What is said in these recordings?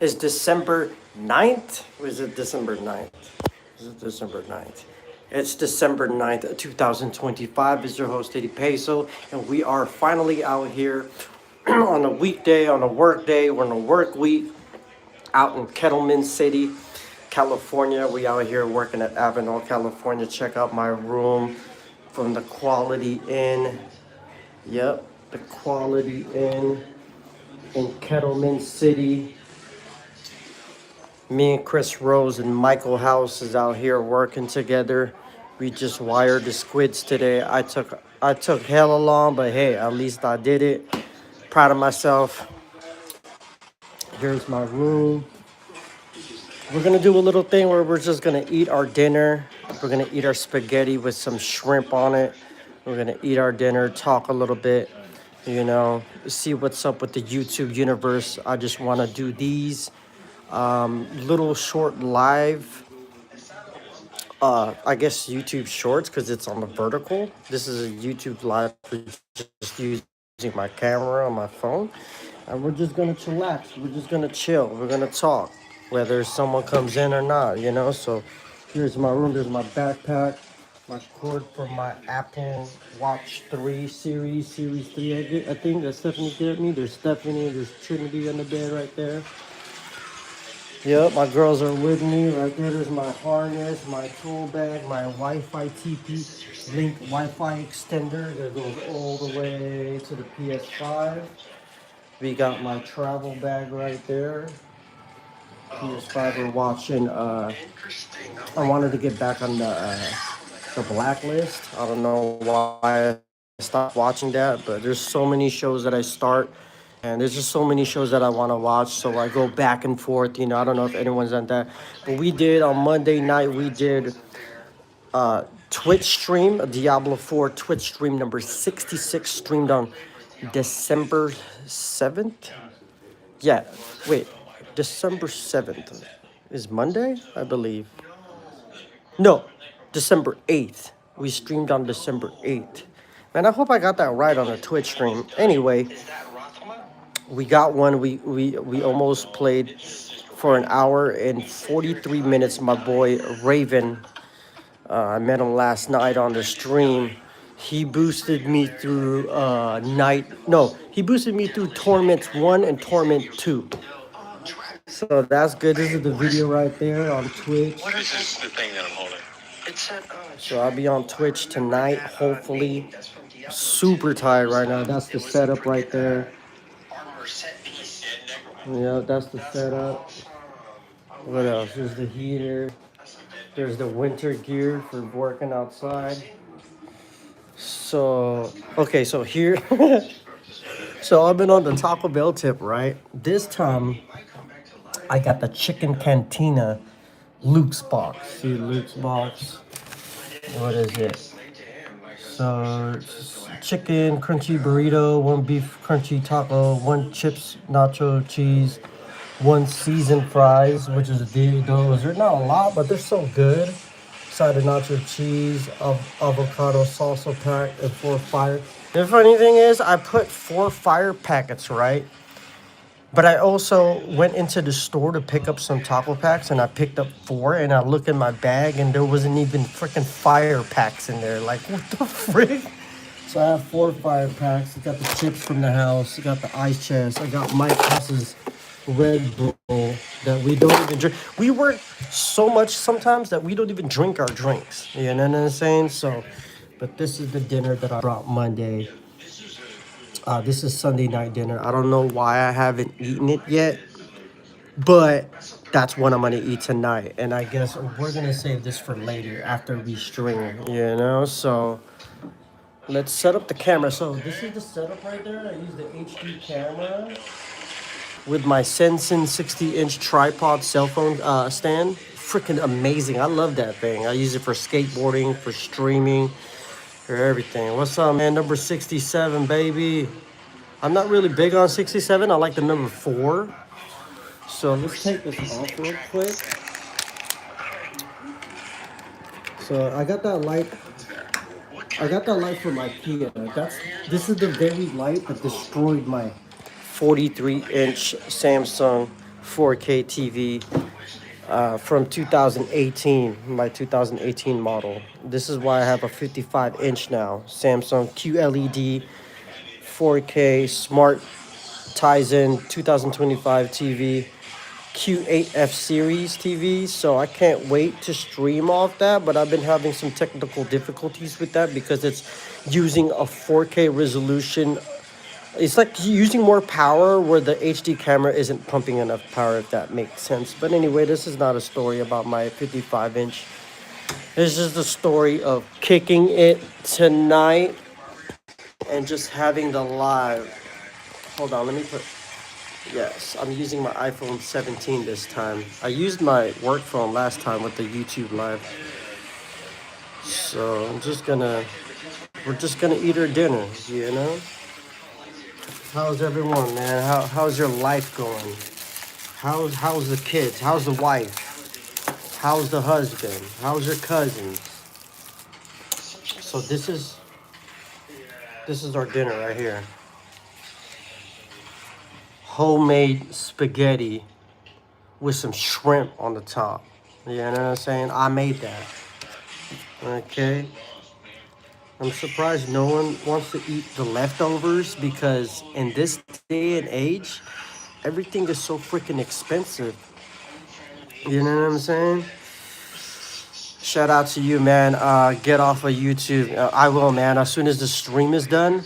is December 9th. Or is it December 9th? Is it December 9th? It's December 9th, 2025. It's your host, TeddyPESO, and we are finally out here on a weekday, on a work day. We're in a work week out in Kettleman City, California. We out here working at Avenel, California. Check out my room from the Quality Inn. Yep, the Quality Inn in Kettleman City. Me and Chris Rose and Michael House is out here working together. We just wired the squids today. I took hella long, but hey, at least I did it. Proud of myself. Here's my room. We're gonna do a little thing where we're just gonna eat our dinner. We're gonna eat our spaghetti with some shrimp on it. We're gonna eat our dinner, talk a little bit, see what's up with the YouTube universe. I just wanna do these little short live, I guess YouTube shorts because it's on the vertical. This is a YouTube live for just using my camera on my phone. And we're just gonna chillax. We're just gonna chill. We're gonna talk, whether someone comes in or not. So here's my room. There's my backpack, my cord for my Apple Watch 3 Series 3. I think that Stephanie gave me. There's Stephanie. There's Trinity on the bed right there. Yep, my girls are with me. Right there, there's my harness, my tool bag, my Wi-Fi TP Link Wi-Fi extender that goes all the way to the PS5. We got my travel bag right there. PS5, we're watching. I wanted to get back on the Blacklist. I don't know why I stopped watching that, but there's so many shows that I start. And there's just so many shows that I want to watch, so I go back and forth. I don't know if anyone's done that, but we did on Monday night. We did Twitch stream, a Diablo 4 Twitch stream number 66, streamed on December 7th. Yeah, wait, December 7th is Monday, I believe. No, December 8th. We streamed on December 8th. Man, I hope I got that right on the Twitch stream. Anyway, we got one. We almost played for an hour and 43 minutes. My boy Raven, I met him last night on the stream. He boosted me through he boosted me through Torment 1 and Torment 2. So that's good. This is the video right there on Twitch. What is this, the thing that I'm holding? So I'll be on Twitch tonight, hopefully. Super tired right now. That's the setup right there. Yeah, that's the setup. What else? There's the heater. There's the winter gear for working outside. So, okay, so here. So I've been on the Taco Bell tip, right? This time, I got the chicken cantina Luke's box. See Luke's box. What is it? So chicken crunchy burrito, one beef crunchy taco, one chips nacho cheese, one seasoned fries, which is those. They're not a lot, but they're so good. Side of nacho cheese, avocado salsa pack, and 4 fire. The funny thing is, I put 4 fire packets, right? But I also went into the store to pick up some taco packs, and I picked up 4, and I looked in my bag, and there wasn't even freaking fire packs in there. Like, what the frick? So I have 4 fire packs. I got the chips from the house. I got the ice chest. I got Mike House's Red Bull that we don't even drink. We work so much sometimes that we don't even drink our drinks. You know what I'm saying? So, but this is the dinner that I brought Monday. This is Sunday night dinner. I don't know why I haven't eaten it yet, but that's what I'm gonna eat tonight. And I guess we're gonna save this for later after we stream, So let's set up the camera. So this is the setup right there. I use the HD camera with my Sensen 60-inch tripod cell phone stand. Freaking amazing. I love that thing. I use it for skateboarding, for streaming, for everything. What's up, man? Number 67, baby. I'm not really big on 67. I like the number 4. So let's take this off real quick. So I got that light. I got that light from IKEA. This is the very light that destroyed my 43-inch Samsung 4K TV from 2018, my 2018 model. This is why I have a 55-inch now. Samsung QLED 4K smart ties in 2025 TV. Q8F series TV, so I can't wait to stream off that. But I've been having some technical difficulties with that because it's using a 4K resolution. It's like using more power where the HD camera isn't pumping enough power, if that makes sense. But anyway, this is not a story about my 55-inch. This is the story of kicking it tonight and just having the live. Hold on, let me put. Yes, I'm using my iPhone 17 this time. I used my work phone last time with the YouTube live. So we're just gonna eat our dinner, you know? How's everyone, man? How's your life going? How's the kids? How's the wife? How's the husband? How's your cousins? So this is our dinner right here. Homemade spaghetti with some shrimp on the top. You know what I'm saying? I made that. Okay. I'm surprised no one wants to eat the leftovers because in this day and age, everything is so freaking expensive. You know what I'm saying? Shout out to you, man. Get off of YouTube. I will, man. As soon as the stream is done,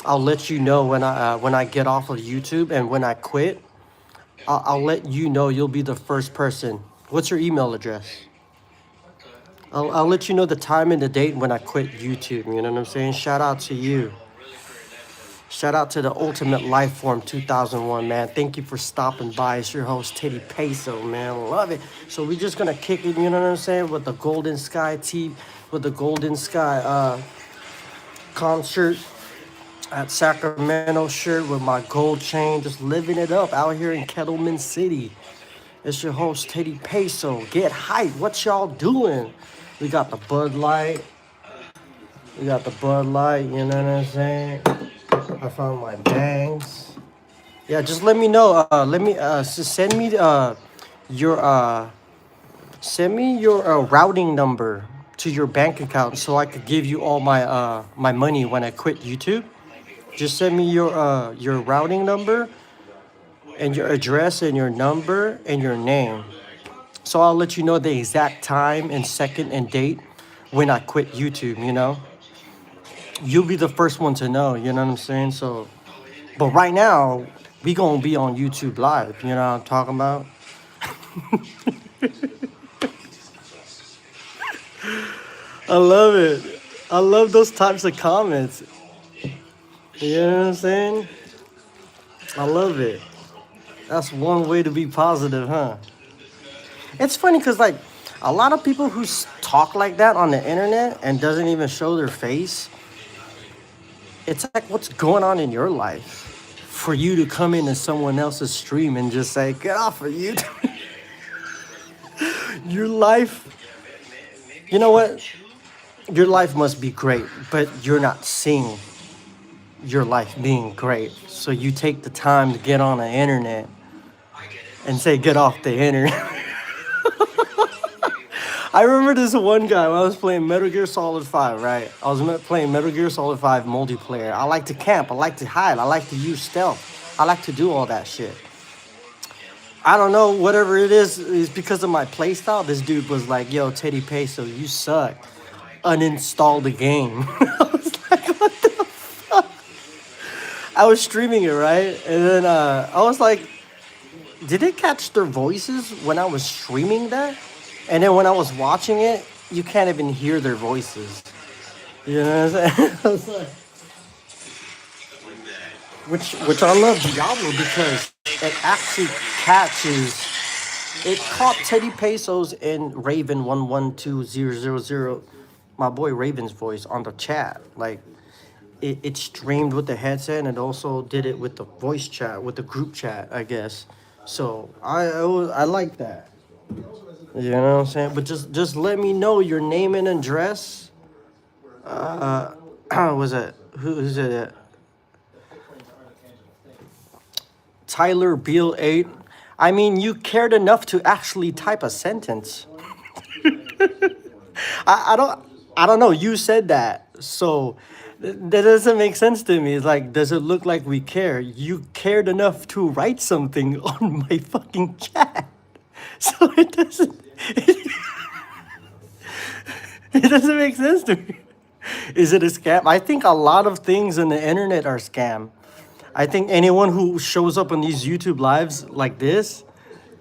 I'll let you know when I get off of YouTube and when I quit. I'll let you know. You'll be the first person. What's your email address? I'll let you know the time and the date when I quit YouTube. You know what I'm saying? Shout out to you. Shout out to the Ultimate Life Form 2001, man. Thank you for stopping by. It's your host, TeddyPESO, man. Love it. So we're just going to kick it, you know what I'm saying, with the Golden Sky concert at Sacramento shirt with my gold chain. Just living it up out here in Kettleman City. It's your host, TeddyPESO. Get hype. What y'all doing? We got the Bud Light. You know what I'm saying? I found my bangs. Yeah, just let me know. Send me your routing number to your bank account so I could give you all my money when I quit YouTube. Just send me your routing number and your address and your number and your name. So I'll let you know the exact time and second and date when I quit YouTube, you know? You'll be the first one to know, you know what I'm saying? So, but right now, we gonna be on YouTube Live, you know what I'm talking about? I love it. I love those types of comments. You know what I'm saying? I love it. That's one way to be positive, huh? It's funny because, like, a lot of people who talk like that on the internet and doesn't even show their face, it's like, what's going on in your life for you to come into someone else's stream and just say, get off of YouTube? Your life, you know what? Your life must be great, but you're not seeing your life being great. So you take the time to get on the internet and say, get off the internet. I remember this one guy when I was playing Metal Gear Solid 5, right? I was playing Metal Gear Solid 5 multiplayer. I like to camp. I like to hide. I like to use stealth. I like to do all that shit. I don't know, whatever it is because of my playstyle. This dude was like, yo, TeddyPESO, you suck. Uninstall the game. I was like, what the fuck? I was streaming it, right? And then I was like, did it catch their voices when I was streaming that? And then when I was watching it, you can't even hear their voices. You know what I'm saying? I was like, which I love Diablo because it actually catches. It caught TeddyPESO's and Raven112000, my boy Raven's voice on the chat. Like it streamed with the headset and it also did it with the voice chat, with the group chat, I guess. So I like that. You know what I'm saying? But just let me know your name and address. Was it who's it? Tyler Beal 8. I mean, you cared enough to actually type a sentence. I don't know. You said that, so that doesn't make sense to me. It's like, does it look like we care? You cared enough to write something on my fucking chat, so it doesn't. It doesn't make sense to me. Is it a scam? I think a lot of things in the internet are scam. I think anyone who shows up on these YouTube lives like this,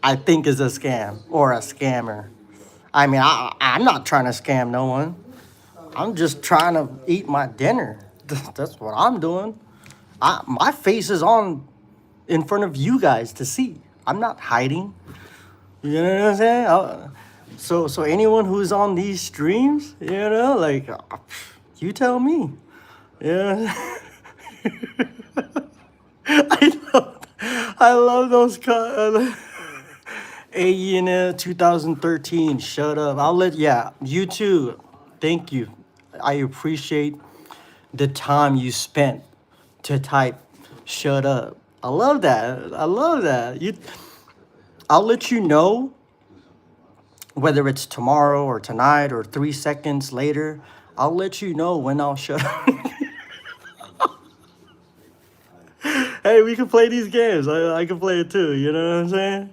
I think is a scam or a scammer. I mean, I'm not trying to scam no one. I'm just trying to eat my dinner. That's what I'm doing. My face is on in front of you guys to see. I'm not hiding. You know what I'm saying? So anyone who's on these streams, like, you tell me. Yeah. I love, I love those. A 2013. Shut up. Yeah, you too. Thank you. I appreciate the time you spent to type shut up. I love that. I love that. I'll let you know whether it's tomorrow or tonight or 3 seconds later. I'll let you know when I'll shut up. Hey, we can play these games. I can play it too. You know what I'm saying?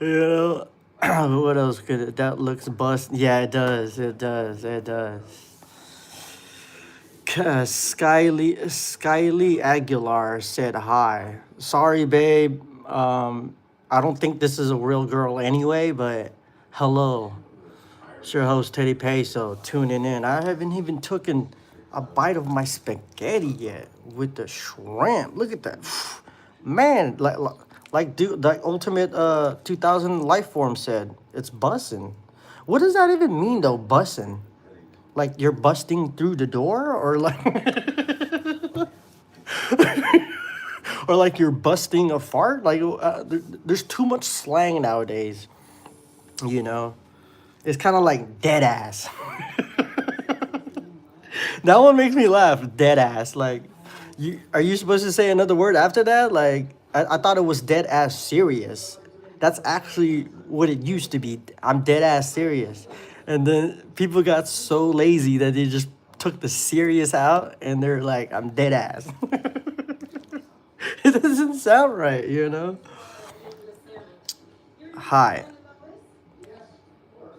You know, what else could that looks bust? Yeah, it does. It does. It does. Skyly Aguilar said hi. Sorry, babe. I don't think this is a real girl anyway, but hello. It's your host, TeddyPESO, tuning in. I haven't even taken a bite of my spaghetti yet with the shrimp. Look at that. Man, like dude, the ultimate 2000 life form said, it's bussin'. What does that even mean though, bussin'? Like you're busting through the door, or like or like you're busting a fart? Like there's too much slang nowadays, you know? It's kind of like dead ass. That one makes me laugh. Dead ass. Like, are you supposed to say another word after that? Like, I thought it was dead ass serious. That's actually what it used to be. I'm dead ass serious. And then people got so lazy that they just took the serious out and they're like, I'm dead ass. It doesn't sound right, you know? Hi.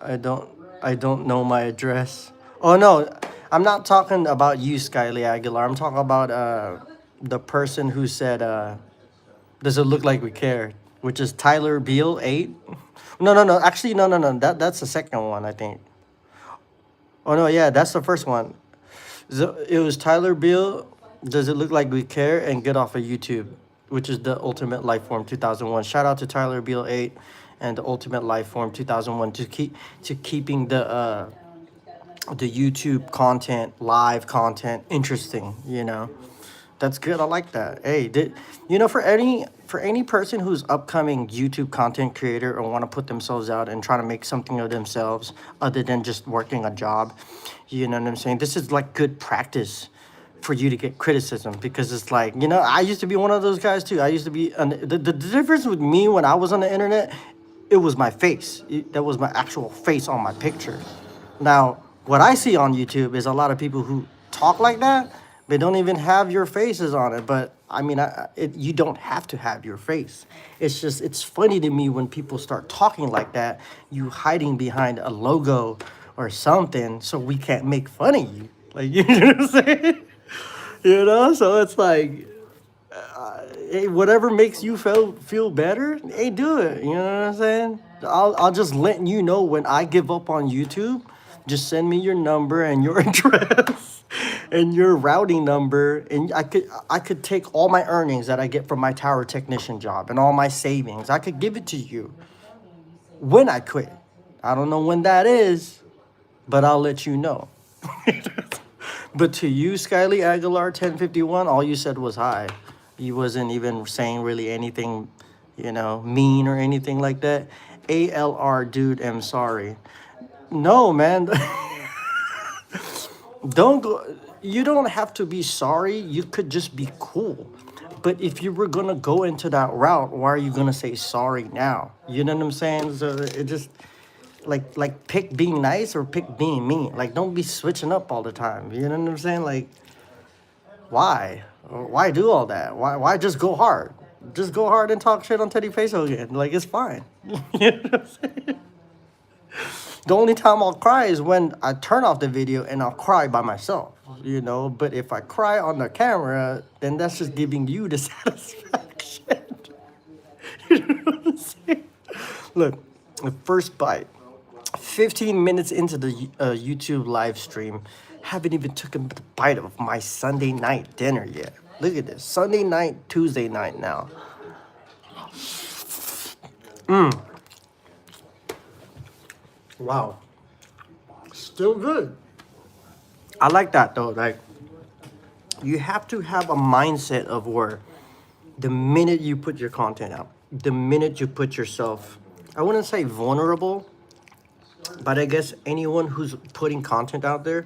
I don't I don't know my address. Oh no, I'm not talking about you, Skyly Aguilar. I'm talking about the person who said does it look like we care? Which is Tyler Beal 8. No, no, no. Actually, no, no, no. That's the second one, I think. Oh no, yeah, that's the first one. So it was Tyler Beal. Does it look like we care? And get off of YouTube, which is the Ultimate Life Form 2001. Shout out to Tyler Beal 8 and the Ultimate Life Form 2001 to keeping the YouTube content, live content interesting, you know. That's good. I like that. Hey, for any person who's upcoming YouTube content creator or want to put themselves out and try to make something of themselves other than just working a job, you know what I'm saying? This is like good practice for you to get criticism, because it's like, I used to be one of those guys too. I used to be the difference with me when I was on the internet, it was my face. That was my actual face on my picture. Now, what I see on YouTube is a lot of people who talk like that. They don't even have your faces on it. But I mean, you don't have to have your face. It's just, it's funny to me when people start talking like that, you hiding behind a logo or something so we can't make fun of you. Like, you know what I'm saying? So it's like, hey, whatever makes you feel better, hey, do it. You know what I'm saying? I'll just let you know when I give up on YouTube. Just send me your number and your address and your routing number, and I could take all my earnings that I get from my tower technician job and all my savings. I could give it to you when I quit. I don't know when that is, but I'll let you know. But to you, Skyly Aguilar 1051, all you said was hi. You wasn't even saying really anything, mean or anything like that. ALR, dude, I'm sorry. No, man. Don't go. You don't have to be sorry. You could just be cool. But if you were gonna go into that route, why are you gonna say sorry now? You know what I'm saying? So it just like pick being nice or pick being mean. Like don't be switching up all the time. You know what I'm saying? Like why? Why do all that? Why just go hard? Just go hard and talk shit on TeddyPESO again. Like it's fine. You know what I'm saying? The only time I'll cry is when I turn off the video and I'll cry by myself, you know. But if I cry on the camera, then that's just giving you the satisfaction. You know what I'm saying? Look, the first bite, 15 minutes into the YouTube live stream, haven't even taken a bite of my Sunday night dinner yet. Look at this, Sunday night, Tuesday night now. Wow, still good. I like that though. Like you have to have a mindset of where the minute you put your content out, the minute you put yourself, I wouldn't say vulnerable, but I guess anyone who's putting content out there,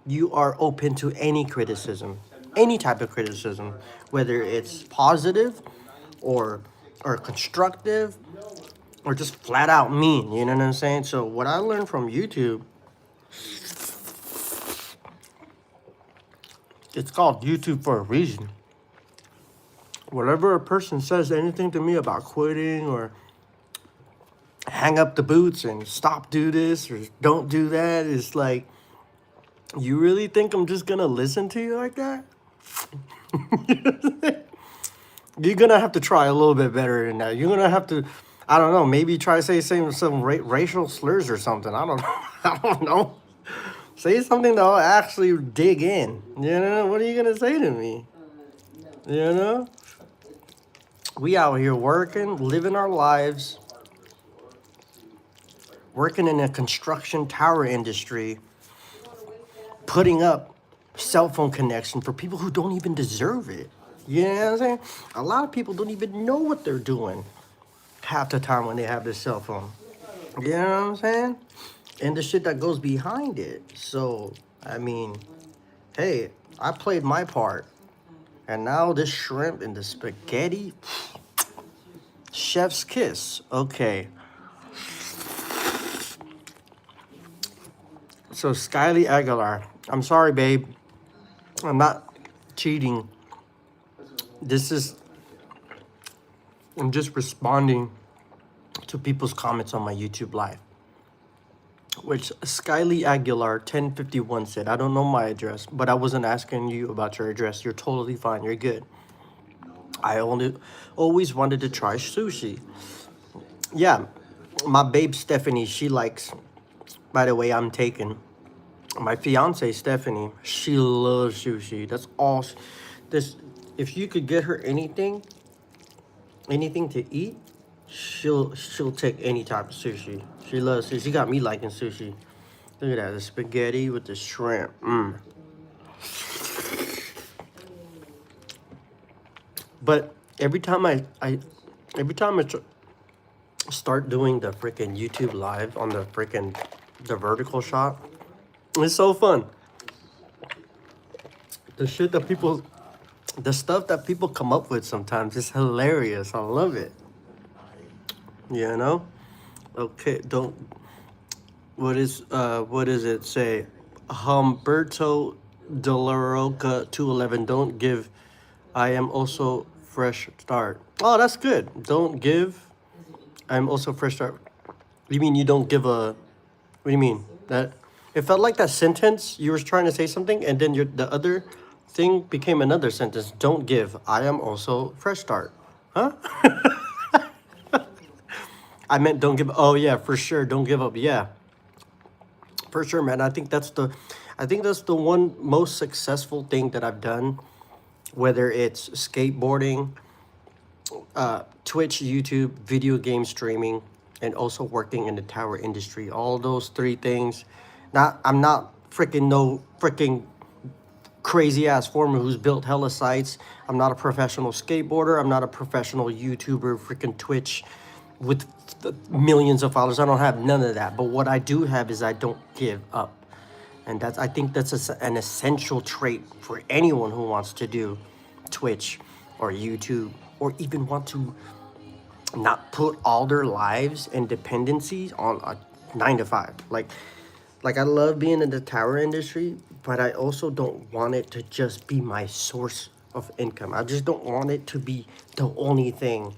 you are open to any criticism, any type of criticism, whether it's positive or constructive or just flat out mean. You know what I'm saying? So what I learned from YouTube, it's called YouTube for a reason. Whenever a person says anything to me about quitting or hang up the boots and stop do this or don't do that, it's like, you really think I'm just gonna listen to you like that? You're gonna have to try a little bit better than that. You're gonna have to, I don't know, maybe try to say some racial slurs or something. I don't know. I don't know. Say something that'll actually dig in. You know, what are you gonna say to me? You know? We out here working, living our lives, working in a construction tower industry, putting up cell phone connection for people who don't even deserve it. You know what I'm saying? A lot of people don't even know what they're doing half the time when they have this cell phone. You know what I'm saying? And the shit that goes behind it. So, I mean, hey, I played my part. And now this shrimp and the spaghetti, chef's kiss. Okay. So Skyly Aguilar, I'm sorry, babe. I'm not cheating. I'm just responding to people's comments on my YouTube live. Which Skyly Aguilar 1051 said, I don't know my address, but I wasn't asking you about your address. You're totally fine. You're good. I always wanted to try sushi. Yeah, my babe Stephanie, she likes, by the way, I'm taken. My fiance Stephanie, she loves sushi. That's all. If you could get her anything to eat, she'll take any type of sushi. She loves sushi. She got me liking sushi. Look at that, the spaghetti with the shrimp. But every time I start doing the freaking YouTube live on the vertical shot, it's so fun. The stuff that people come up with sometimes is hilarious. I love it. You know? Okay, what does it say? Humberto De La Roca 211, don't give, I am also fresh start. Oh, that's good. Don't give, I'm also fresh start. You mean you don't give a, what do you mean? That, it felt like that sentence, you were trying to say something, and then the other thing became another sentence. Don't give, I am also fresh start. Huh? I meant don't give, oh yeah, for sure, don't give up, yeah. For sure, man. I think that's the one most successful thing that I've done, whether it's skateboarding, Twitch, YouTube, video game streaming, and also working in the tower industry. All those three things. I'm not no freaking crazy ass former who's built hella sites. I'm not a professional skateboarder. I'm not a professional YouTuber, freaking Twitch with millions of followers. I don't have none of that. But what I do have is I don't give up. And I think that's an essential trait for anyone who wants to do Twitch or YouTube, or even want to not put all their lives and dependencies on a 9 to 5. Like I love being in the tower industry, but I also don't want it to just be my source of income. I just don't want it to be the only thing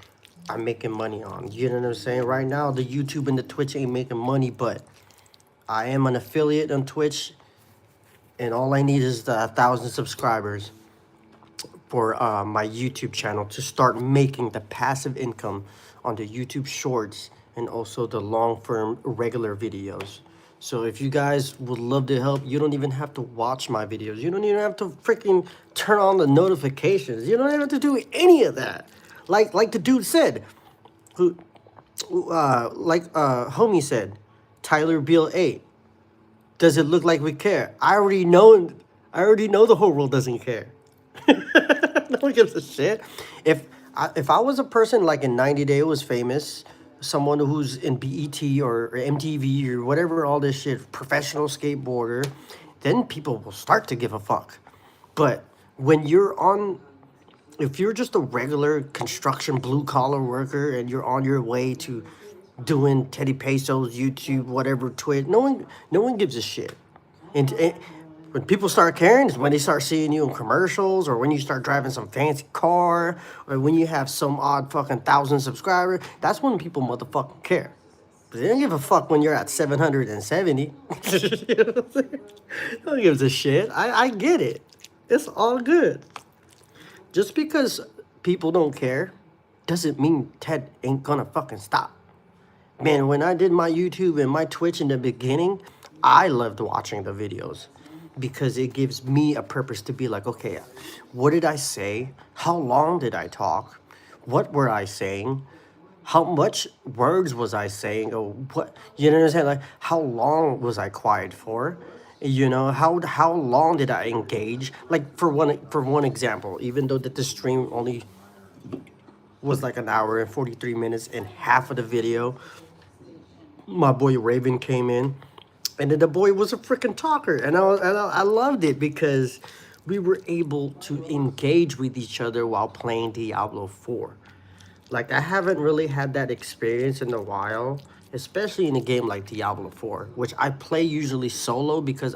I'm making money on. You know what I'm saying? Right now, the YouTube and the Twitch ain't making money, but I am an affiliate on Twitch, and all I need is the 1,000 subscribers for my YouTube channel to start making the passive income on the YouTube shorts and also the long form regular videos. So if you guys would love to help, you don't even have to watch my videos. You don't even have to freaking turn on the notifications. You don't even have to do any of that. Like the dude said, who homie said, Tyler Beale 8. Does it look like we care? I already know the whole world doesn't care. No one gives a shit. If I was a person like in 90 Day was famous, someone who's in BET or MTV or whatever, all this shit, professional skateboarder, then people will start to give a fuck. But when you're on, if you're just a regular construction blue collar worker and you're on your way to doing TeddyPESO's YouTube, whatever, Twitch, no one gives a shit. And when people start caring is when they start seeing you in commercials, or when you start driving some fancy car, or when you have some odd fucking 1,000 subscribers. That's when people motherfucking care. But they don't give a fuck when you're at 770. You know what I'm saying? No one gives a shit. I get it. It's all good. Just because people don't care doesn't mean Ted ain't gonna fucking stop. Man, when I did my YouTube and my Twitch in the beginning, I loved watching the videos because it gives me a purpose to be like, okay, what did I say? How long did I talk? What were I saying? How much words was I saying? Or what, you know what I'm saying? Like, how long was I quiet for? You know, how long did I engage? Like for one example, even though that the stream only was like an hour and 43 minutes, and half of the video my boy Raven came in, and then the boy was a freaking talker, and I loved it because we were able to engage with each other while playing Diablo 4. Like, I haven't really had that experience in a while, especially in a game like Diablo 4, which I play usually solo because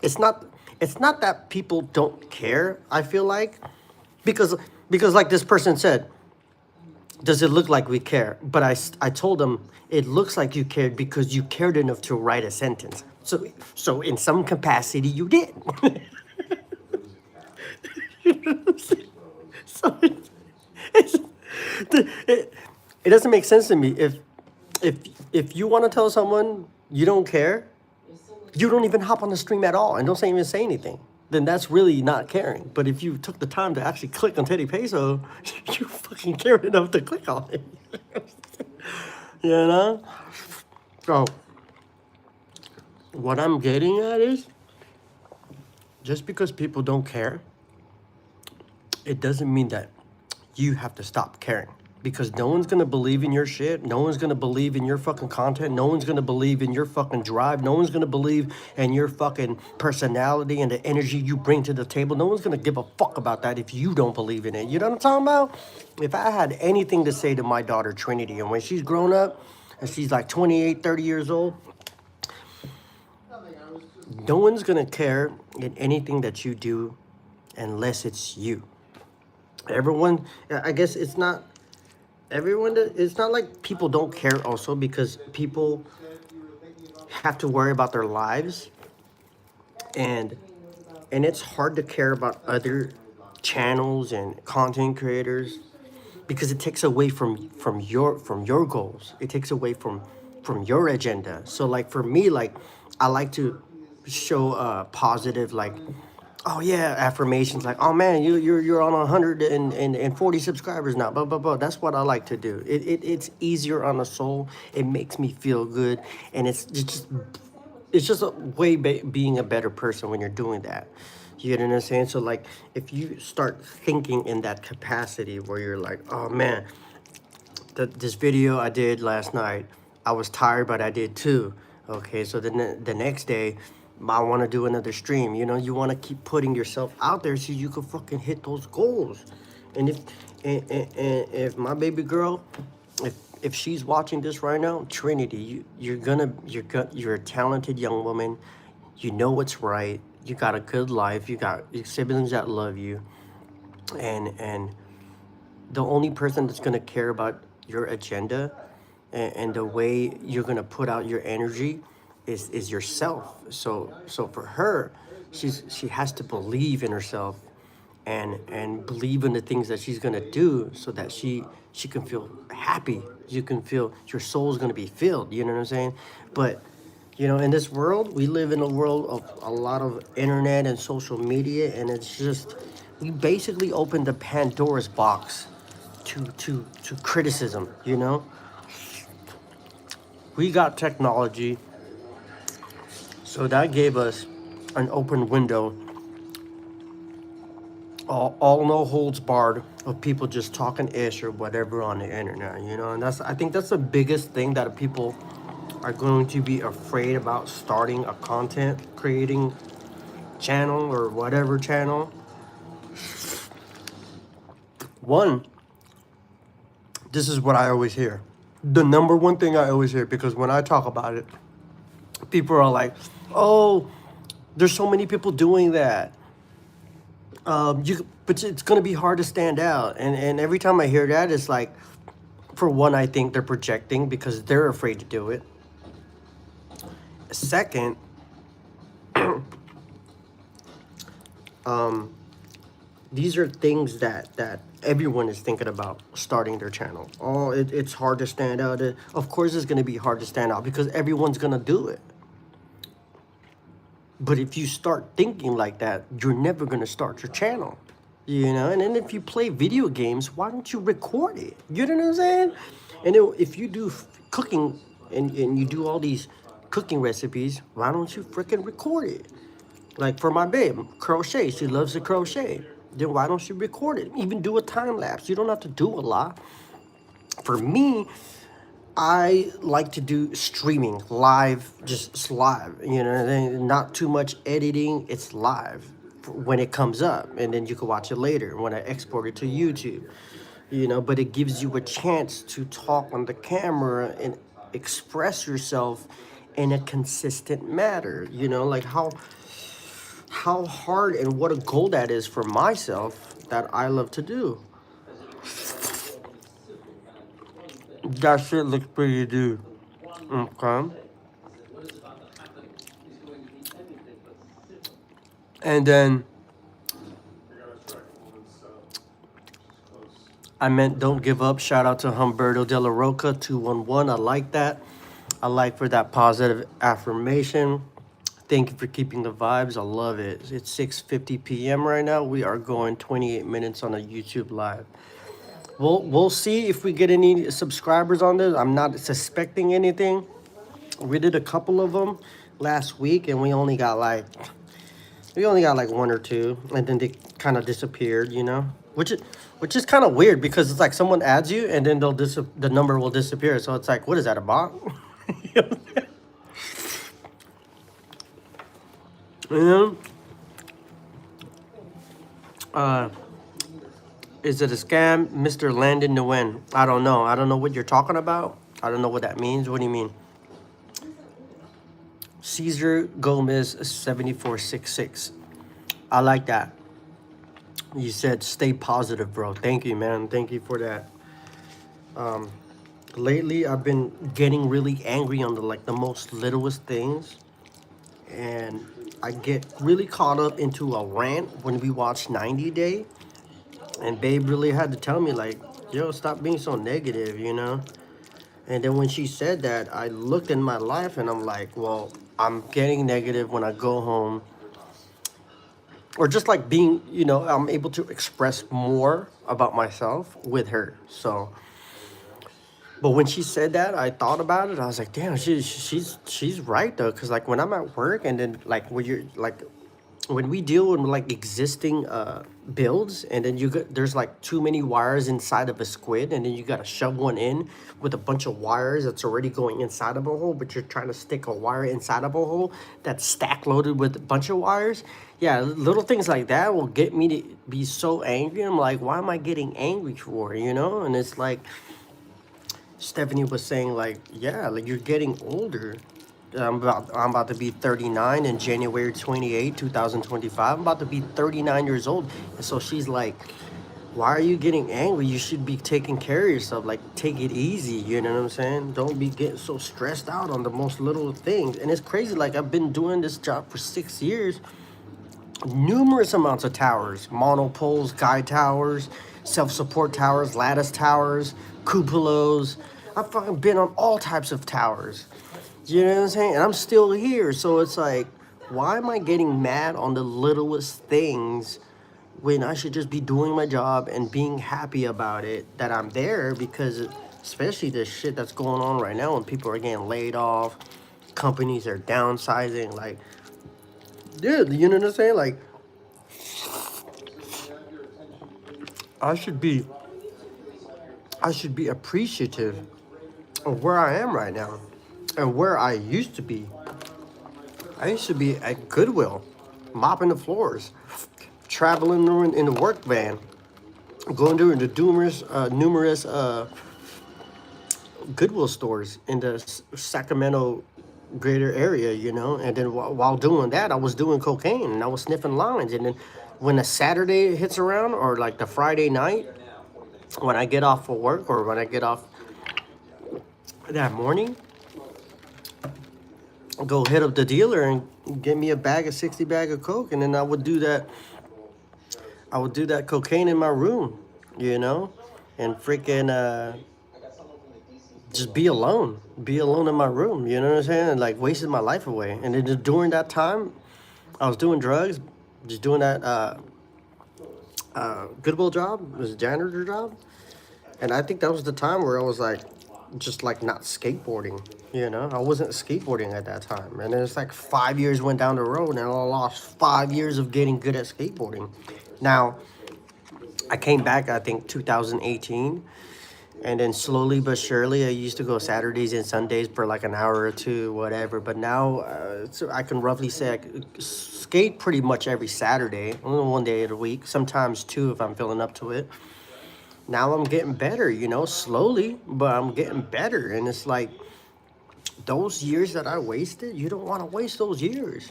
it's not that people don't care, I feel like, because like this person said, does it look like we care? But I told them it looks like you cared because you cared enough to write a sentence. So in some capacity you did. So it's, it doesn't make sense to me if if you want to tell someone you don't care, you don't even hop on the stream at all and don't even say anything, then that's really not caring. But if you took the time to actually click on TeddyPESO, you fucking cared enough to click on it. You know? So, what I'm getting at is, just because people don't care, it doesn't mean that you have to stop caring. Because no one's gonna believe in your shit. No one's gonna believe in your fucking content. No one's gonna believe in your fucking drive. No one's gonna believe in your fucking personality and the energy you bring to the table. No one's gonna give a fuck about that if you don't believe in it. You know what I'm talking about? If I had anything to say to my daughter Trinity, and when she's grown up and she's like 28, 30 years old, no one's gonna care in anything that you do unless it's you. Everyone, I guess it's not everyone. It's not like people don't care also, because people have to worry about their lives, and it's hard to care about other channels and content creators because it takes away from your goals. It takes away from your agenda. So like for me, like I like to show positive, like, oh yeah, affirmations, like, oh man, you're on 140 subscribers now, blah blah blah. That's what I like to do. It's easier on the soul. It makes me feel good, and it's just a way being a better person when you're doing that. You know what I'm saying? So like, if you start thinking in that capacity where you're like, oh man, this video I did last night, I was tired, but I did too. Okay, so then the next day, I want to do another stream. You know, you want to keep putting yourself out there so you can fucking hit those goals. And if my baby girl, if she's watching this right now, Trinity, you're a talented young woman. You know what's right. You got a good life. You got your siblings that love you, and the only person that's gonna care about your agenda and the way you're gonna put out your energy is yourself. So for her, she has to believe in herself and believe in the things that she's gonna do so that she can feel happy. You can feel your soul's gonna be filled. You know what I'm saying? But in this world, we live in a world of a lot of internet and social media, and it's just we basically opened the Pandora's box to criticism. We got technology, so that gave us an open window, all no holds barred of people just talking ish or whatever on the internet. And I think that's the biggest thing that people are going to be afraid about starting a content creating channel or whatever channel. One, this is what I always hear. The number one thing I always hear, because when I talk about it, people are like, "Oh, there's so many people doing that. But it's gonna be hard to stand out." And every time I hear that, it's like, for one, I think they're projecting because they're afraid to do it. Second, these are things that everyone is thinking about starting their channel. Oh, it's hard to stand out. Of course, it's gonna be hard to stand out because everyone's gonna do it. But if you start thinking like that, you're never gonna start your channel. And then if you play video games, why don't you record it? You know what I'm saying? And if you do cooking and you do all these cooking recipes, why don't you freaking record it? Like for my babe, crochet, she loves to crochet. Then why don't you record it? Even do a time lapse. You don't have to do a lot. For me, I like to do streaming live, just live, not too much editing. It's live when it comes up, and then you can watch it later when I export it to YouTube. But it gives you a chance to talk on the camera and express yourself in a consistent manner. Like how hard and what a goal that is for myself that I love to do. That shit looks pretty, dude. Okay. And then I meant don't give up. Shout out to Humberto De La Roca 211. I like that. I like for that positive affirmation. Thank you for keeping the vibes. I love it. It's 6:50 p.m. right now. We are going 28 minutes on a YouTube live. We'll see if we get any subscribers on this. I'm not suspecting anything. We did a couple of them last week, and we only got like one or two, and then they kind of disappeared. Which is kind of weird because it's like someone adds you, and then the number will disappear. So it's like, what is that, a bot? You know? Is it a scam, Mr. Landon Nguyen? I don't know. I don't know what you're talking about. I don't know what that means. What do you mean? Caesar Gomez 7466. I like that. You said stay positive, bro. Thank you, man. Thank you for that. Lately, I've been getting really angry on the most littlest things, and I get really caught up into a rant when we watch 90 Day. And babe really had to tell me, like, yo, stop being so negative. And then when she said that, I looked in my life and I'm like, well, I'm getting negative when I go home. Or just like being, I'm able to express more about myself with her. So, but when she said that, I thought about it. I was like, damn, she's right though. Cause like when I'm at work and then like when you're like when we deal with like existing builds, and then there's like too many wires inside of a squid, and then you got to shove one in with a bunch of wires that's already going inside of a hole, but you're trying to stick a wire inside of a hole that's stack loaded with a bunch of wires. Yeah, little things like that will get me to be so angry. I'm like, why am I getting angry for, and it's like Stephanie was saying, like, yeah, like you're getting older. I'm about to be 39 in January 28, 2025. I'm about to be 39 years old. And so she's like, why are you getting angry? You should be taking care of yourself. Like, take it easy, you know what I'm saying? Don't be getting so stressed out on the most little things. And it's crazy, like I've been doing this job for 6 years, numerous amounts of towers, monopoles, guide towers, self-support towers, lattice towers, cupolas. I've fucking been on all types of towers. You know what I'm saying? And I'm still here. So it's like, why am I getting mad on the littlest things when I should just be doing my job and being happy about it, that I'm there? Because especially the shit that's going on right now when people are getting laid off, companies are downsizing. Like, dude, you know what I'm saying? Like, I should be I should be appreciative of where I am right now and where I used to be. I used to be at Goodwill, mopping the floors, traveling in the work van, going to the numerous Goodwill stores in the Sacramento greater area, And then while doing that, I was doing cocaine and I was sniffing lines. And then when a Saturday hits around, or like the Friday night, when I get off of work, or when I get off that morning, go hit up the dealer and get me a 60 bag of coke, and then I would do that. I would do that cocaine in my room, and freaking just be alone in my room. You know what I'm saying? And like wasted my life away. And then just during that time, I was doing drugs, just doing that Goodwill job, it was a janitor job, and I think that was the time where I was like, just like not skateboarding. I wasn't skateboarding at that time, and it's like 5 years went down the road, and I lost 5 years of getting good at skateboarding. Now, I came back, I think 2018, and then slowly but surely, I used to go Saturdays and Sundays for like an hour or two, whatever. But now, so I can roughly say I skate pretty much every Saturday, only one day of the week, sometimes two if I'm feeling up to it. Now I'm getting better, slowly, but I'm getting better. And it's like, those years that I wasted, you don't want to waste those years.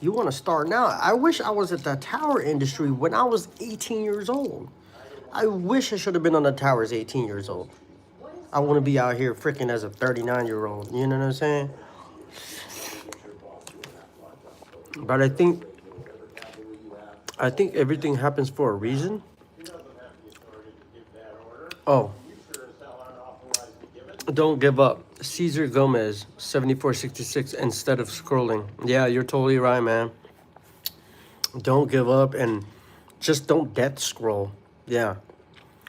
You want to start now. I wish I was at the tower industry when I was 18 years old. I wish I should have been on the towers 18 years old. I want to be out here freaking as a 39-year-old. You know what I'm saying? But I think everything happens for a reason. Oh, don't give up. Cesar Gomez, 7466, instead of scrolling. Yeah, you're totally right, man. Don't give up, and just don't death scroll. Yeah.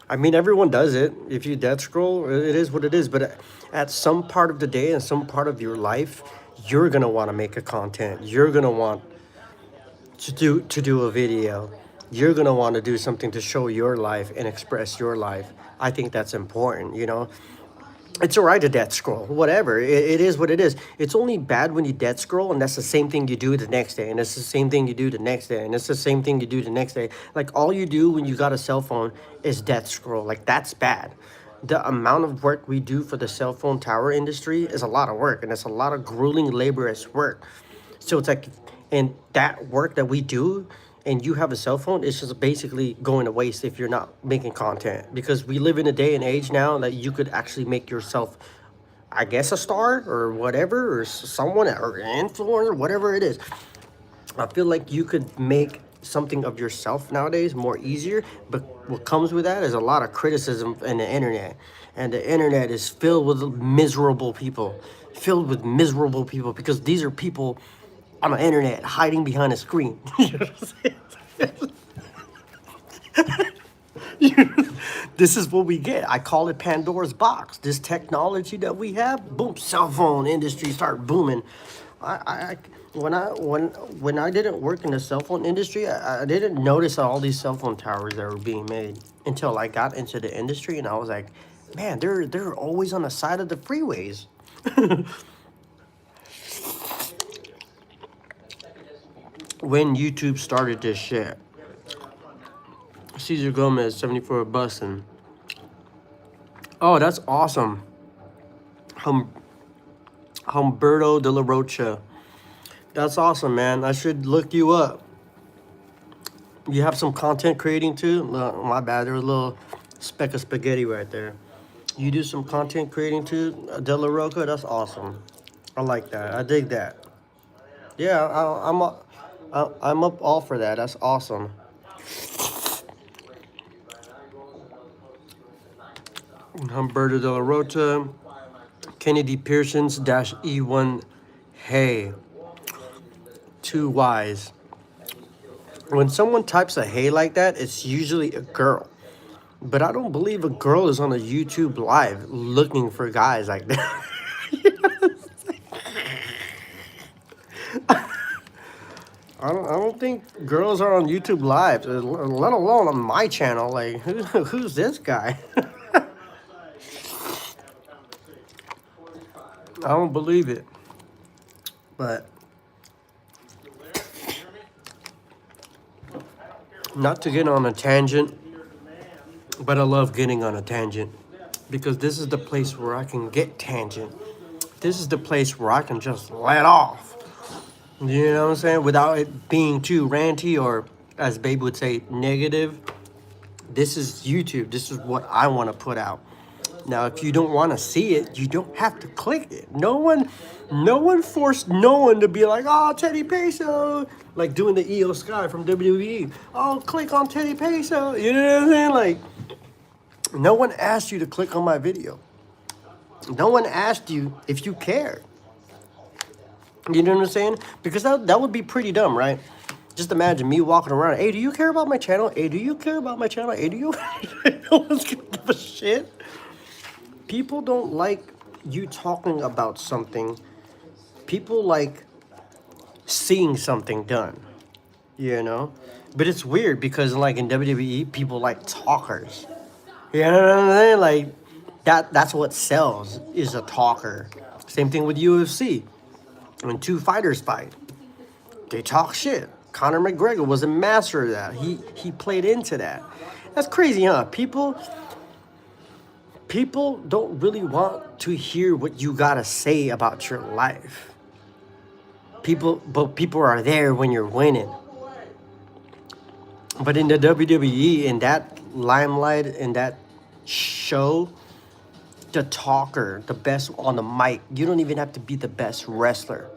I mean, everyone does it. If you death scroll, it is what it is. But at some part of the day and some part of your life, you're going to want to make a content. You're going to want to do a video. You're going to want to do something to show your life and express your life. I think that's important. It's all right to death scroll, whatever. It is what it is. It's only bad when you death scroll, and that's the same thing you do the next day, and it's the same thing you do the next day, and it's the same thing you do the next day. Like, all you do when you got a cell phone is death scroll. Like, that's bad. The amount of work we do for the cell phone tower industry is a lot of work, and it's a lot of grueling, laborious work. So it's like, and that work that we do, and you have a cell phone, it's just basically going to waste if you're not making content. Because we live in a day and age now that you could actually make yourself, I guess, a star or whatever, or someone, or an influencer, whatever it is. I feel like you could make something of yourself nowadays more easier, but what comes with that is a lot of criticism in the internet. And the internet is filled with miserable people, because these are people on the internet hiding behind a screen. You know what I'm saying? This is what we get. I call it Pandora's box. This technology that we have, boom, cell phone industry start booming. I when I didn't work in the cell phone industry, I didn't notice all these cell phone towers that were being made until I got into the industry, and I was like, man, they're always on the side of the freeways. When YouTube started this shit, Cesar Gomez 74 bussin'. Oh, that's awesome. Hum, Humberto de la Rocha. That's awesome, man. I should look you up. You have some content creating too? My bad. There was a little speck of spaghetti right there. You do some content creating too, De La Roca? That's awesome. I like that. I dig that. Yeah, I'm up all for that. That's awesome. Humberto de la Rota, Kennedy Pearson's dash E1. Hey, two Y's. When someone types a hey like that, it's usually a girl. But I don't believe a girl is on a YouTube live looking for guys like that. I don't think girls are on YouTube live, let alone on my channel. Like, who's this guy? I don't believe it. But not to get on a tangent, but I love getting on a tangent because this is the place where I can get tangent. This is the place where I can just let off. You know what I'm saying? Without it being too ranty or, as Babe would say, negative. This is YouTube. This is what I want to put out. Now, if you don't want to see it, you don't have to click it. No one forced no one to be like, oh, TeddyPESO, like doing the EO Sky from WWE. Oh, click on TeddyPESO. You know what I'm saying? Like, no one asked you to click on my video. No one asked you if you cared. You know what I'm saying? Because that would be pretty dumb, right? Just imagine me walking around. Hey, do you care about my channel? Hey, do you care about my channel? Hey, do you? No one's gonna give a shit. People don't like you talking about something. People like seeing something done, you know? But it's weird because like in WWE, people like talkers. You know what I'm saying? Like that's what sells, is a talker. Same thing with UFC. When two fighters fight, they talk shit. Conor McGregor was a master of that. He played into that. That's crazy, huh? People don't really want to hear what you gotta say about your life. But people are there when you're winning. But in the WWE, in that limelight, in that show, the talker, the best on the mic, you don't even have to be the best wrestler.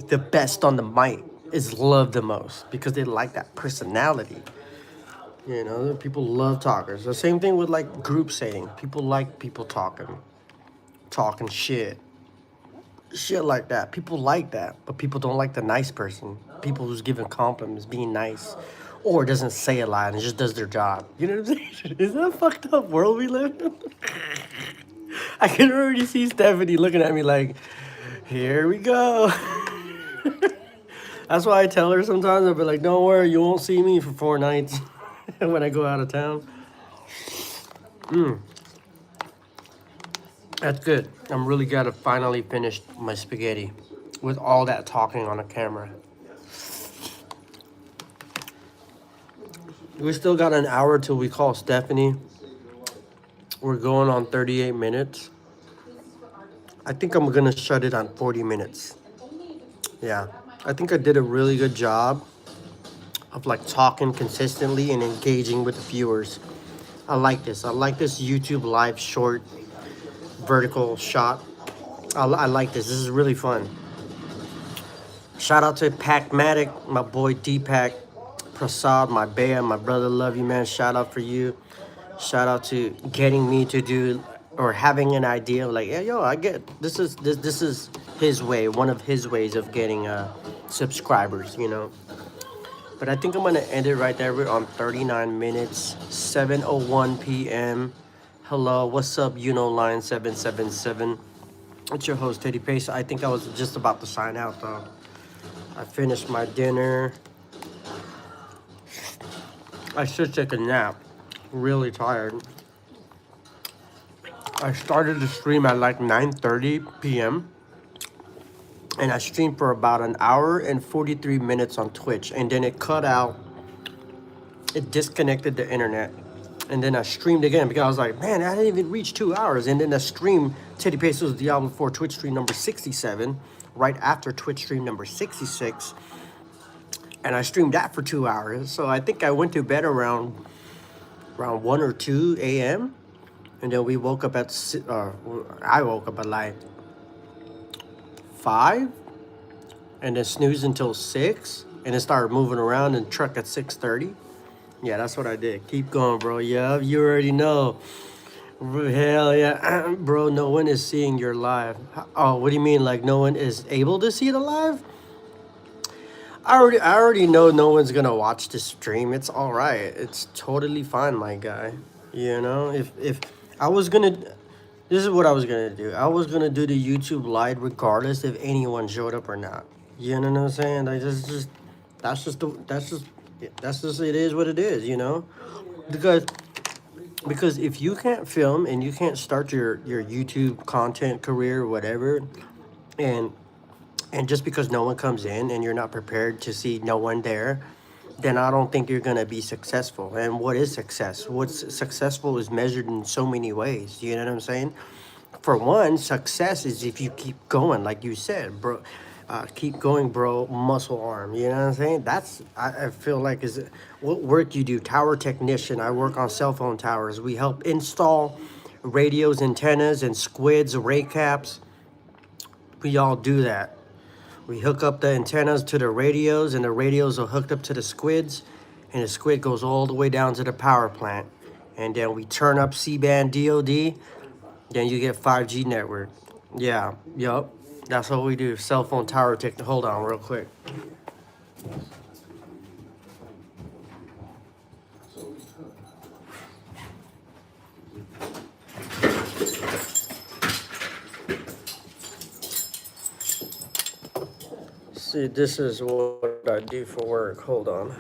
The best on the mic is loved the most because they like that personality. You know, people love talkers. The same thing with like group setting. People like people talking shit like that. People like that, but people don't like the nice person. People who's giving compliments, being nice, or doesn't say a lot and just does their job. You know what I'm saying? Is that a fucked up world we live in? I can already see Stephanie looking at me like, here we go. That's why I tell her sometimes, I'll be like, don't worry, you won't see me for 4 nights when I go out of town. That's good. I'm really glad to finally finish my spaghetti with all that talking on the camera. We still got an hour till we call Stephanie. We're going on 38 minutes. I think I'm gonna shut it on 40 minutes. Yeah, I think I did a really good job of like talking consistently and engaging with the viewers. I like this. I like this YouTube live short vertical shot. I like this. This is really fun. Shout out to Pacmatic, my boy Deepak Prasad, my bear, my brother. Love you, man. Shout out for you. Shout out to getting me to do or having an idea of like, yeah, yo, I get this is his way, one of his ways of getting subscribers, you know. But I think I'm gonna end it right there. We're on 39 minutes, 7:01 p.m. Hello, what's up, line 777. It's your host, TeddyPESO. I think I was just about to sign out though. I finished my dinner. I should take a nap. Really tired. I started the stream at like 9:30 p.m. and I streamed for about an hour and 43 minutes on Twitch, and then it cut out. It disconnected the internet, and then I streamed again because I was like, man, I didn't even reach 2 hours. And then I streamed TeddyPESO's Diablo 4 Twitch stream number 67 right after Twitch stream number 66, and I streamed that for 2 hours. So I think I went to bed around 1 or 2 a.m. And then we woke up at I woke up at like 5, and then snoozed until 6, and then started moving around and truck at 6:30. Yeah, that's what I did. Keep going, bro. Yeah, you already know. Hell yeah, bro. No one is seeing your live. Oh, what do you mean? Like no one is able to see the live? I already know no one's gonna watch the stream. It's all right. It's totally fine, my guy. You know, if I was gonna, this is what I was gonna do. I was gonna do the YouTube live regardless if anyone showed up or not. You know what I'm saying? Like that's just it is what it is. You know, because if you can't film and you can't start your YouTube content career or whatever, and just because no one comes in and you're not prepared to see no one there, then I don't think you're gonna be successful. And what is success? What's successful is measured in so many ways. You know what I'm saying? For one, success is if you keep going, like you said, bro. Keep going, bro. Muscle arm. You know what I'm saying? That's I feel like is what work you do. Tower technician. I work on cell phone towers. We help install radios, antennas, and squids, ray caps. We all do that. We hook up the antennas to the radios, and the radios are hooked up to the squids, and the squid goes all the way down to the power plant. And then we turn up C-band DOD, then you get 5G network. Yeah, yup. That's what we do. Cell phone tower tech. Hold on real quick. See, this is what I do for work. Hold on.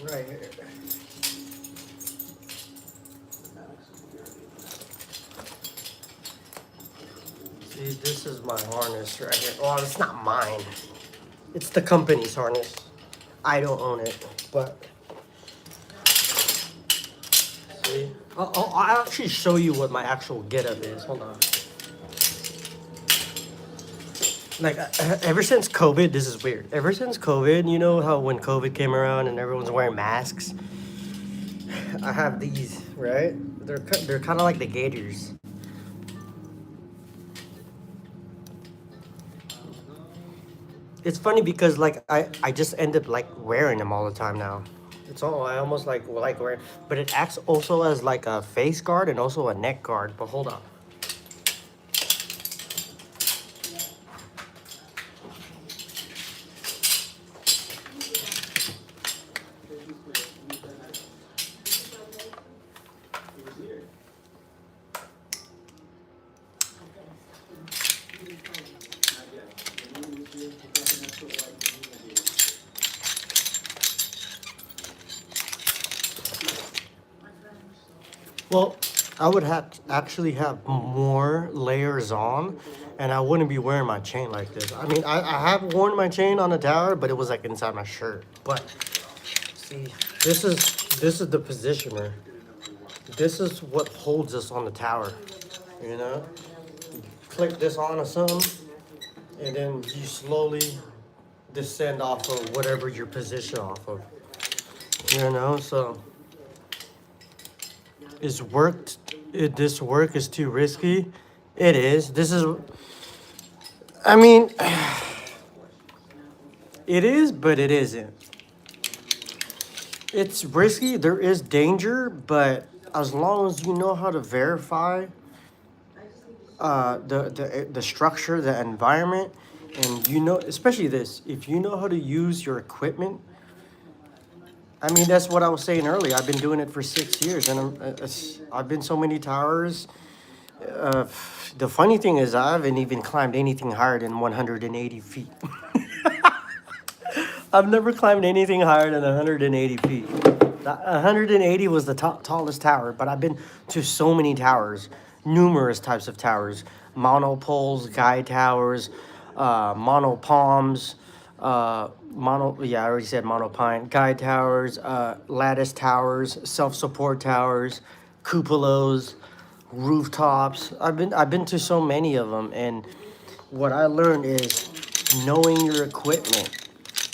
Right here. See, this is my harness right here. Well, it's not mine. It's the company's harness. I don't own it, but see, I'll actually show you what my actual getup is. Hold on. Like ever since COVID, this is weird. Ever since COVID, you know how when COVID came around and everyone's wearing masks, I have these, right? They're kind of like the Gators. It's funny because like I just end up like wearing them all the time now. It's all I almost like wearing, but it acts also as like a face guard and also a neck guard. But hold on. Well, I would have actually have more layers on, and I wouldn't be wearing my chain like this. I mean, I have worn my chain on the tower, but it was like inside my shirt. But see, this is the positioner. This is what holds us on the tower. You know, click this on or something, and then you slowly descend off of whatever your position off of. You know, so. Is worked this work is too risky. It is. This is I mean it is, but it isn't. It's risky, there is danger, but as long as you know how to verify the structure, the environment, and you know, especially this, if you know how to use your equipment I mean, that's what I was saying earlier. I've been doing it for 6 years, and I've been so many towers. Uh, the funny thing is, I haven't even climbed anything higher than 180 feet. I've never climbed anything higher than 180 feet. 180 was the tallest tower, but I've been to so many towers, numerous types of towers, monopoles, guide towers, monopalms, yeah, I already said monopine, guide towers, lattice towers, self-support towers, cupolas, rooftops. I've been to so many of them, and what I learned is knowing your equipment,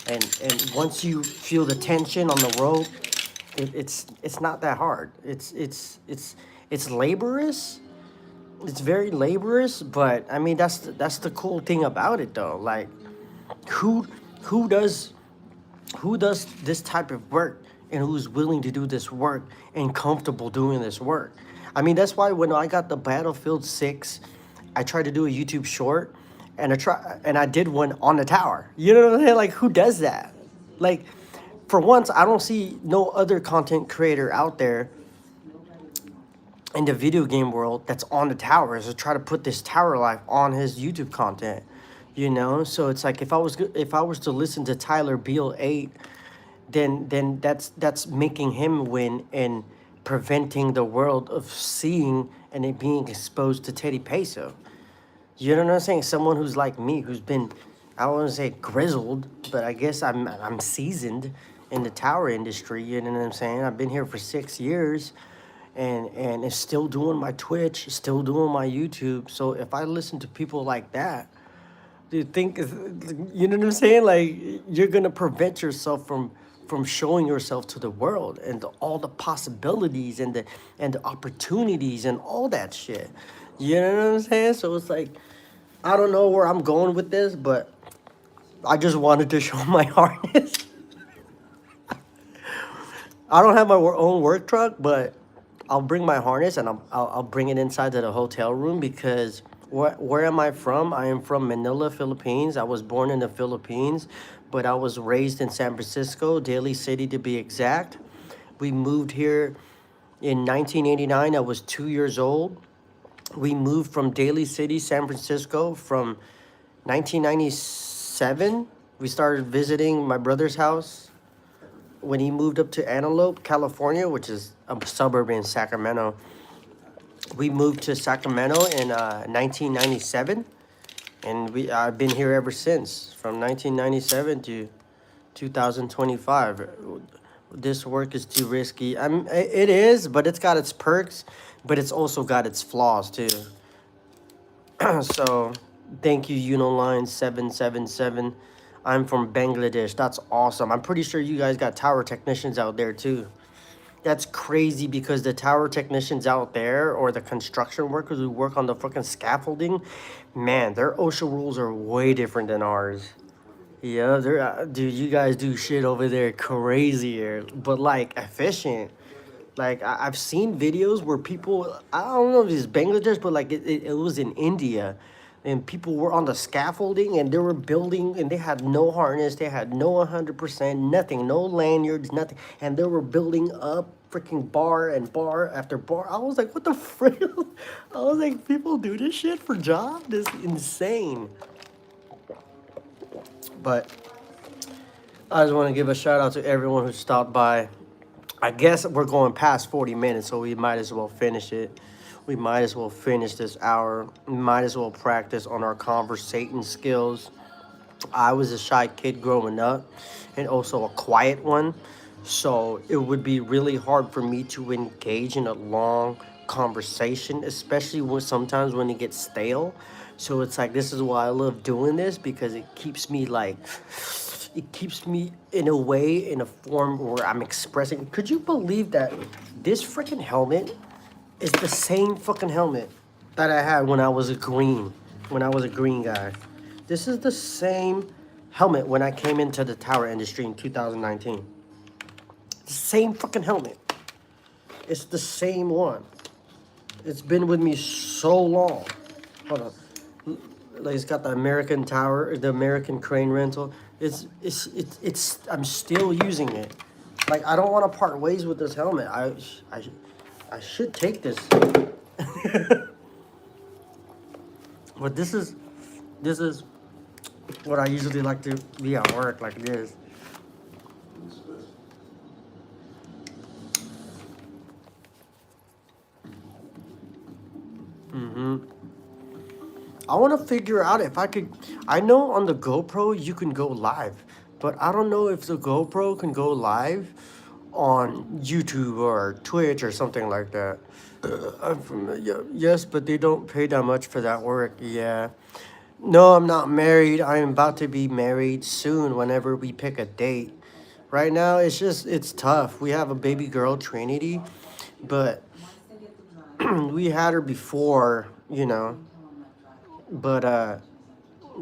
and once you feel the tension on the rope, it's not that hard. It's laborious. It's very laborious, but I mean that's the cool thing about it though. Like who who does who does this type of work and who's willing to do this work and comfortable doing this work. I mean, that's why when I got the Battlefield 6, I tried to do a YouTube short, and I did one on the tower. You know what I'm saying? Like who does that? Like for once, I don't see no other content creator out there in the video game world that's on the towers to try to put this tower life on his YouTube content. So it's like if I was to listen to Tyler Beal 8, then that's making him win and preventing the world of seeing and it being exposed to TeddyPESO. You know what I'm saying? Someone who's like me, who's been, I don't want to say grizzled, but I guess I'm seasoned in the tower industry. You know what I'm saying? I've been here for 6 years, and it's still doing my Twitch, still doing my YouTube. So if I listen to people like that, do you think, you know what I'm saying? Like you're gonna prevent yourself from showing yourself to the world and all the possibilities and the opportunities and all that shit. You know what I'm saying? So it's like I don't know where I'm going with this, but I just wanted to show my harness. I don't have my own work truck, but I'll bring my harness and I'll bring it inside to the hotel room because where am I from? I am from Manila, Philippines. I was born in the Philippines, but I was raised in San Francisco, Daly City to be exact. We moved here in 1989. I was 2 years old. We moved from Daly City, San Francisco from 1997. We started visiting my brother's house when he moved up to Antelope, California, which is a suburb in Sacramento. We moved to Sacramento in 1997, and I've been here ever since, from 1997 to 2025. This work is too risky. It is, but it's got its perks, but it's also got its flaws too. So, thank you, Unoline777. I'm from Bangladesh. That's awesome. I'm pretty sure you guys got tower technicians out there too. That's crazy because the tower technicians out there or the construction workers who work on the fucking scaffolding, man, their OSHA rules are way different than ours. Yeah, dude, you guys do shit over there crazier, but like efficient. Like I've seen videos where people, I don't know if it's Bangladesh, but like it was in India, and people were on the scaffolding and they were building and they had no harness, they had no 100%, nothing, no lanyards, nothing, and they were building up freaking bar and bar after bar. I was like, what the frick? I was like, people do this shit for job? This is insane. But I just want to give a shout out to everyone who stopped by. I guess we're going past 40 minutes, so we might as well finish it. We might as well finish this hour. We might as well practice on our conversating skills. I was a shy kid growing up and also a quiet one. So it would be really hard for me to engage in a long conversation, especially sometimes when it gets stale. So it's like, this is why I love doing this, because it keeps me in a way, in a form where I'm expressing. Could you believe that this freaking helmet is the same fucking helmet that I had when I was a green guy? This is the same helmet when I came into the tower industry in 2019. The same fucking helmet. It's the same one. It's been with me so long. Hold on. Like it's got the American tower, the American crane rental. I'm still using it. Like, I don't want to part ways with this helmet. I should take this. But this is what I usually like to be at work like this. I want to figure out if I could. I know on the GoPro you can go live, but I don't know if the GoPro can go live on YouTube or Twitch or something like that. I'm from, yeah, yes, but they don't pay that much for that work. Yeah. No, I'm not married. I am about to be married soon whenever we pick a date. Right now, it's tough. We have a baby girl, Trinity, but we had her before, But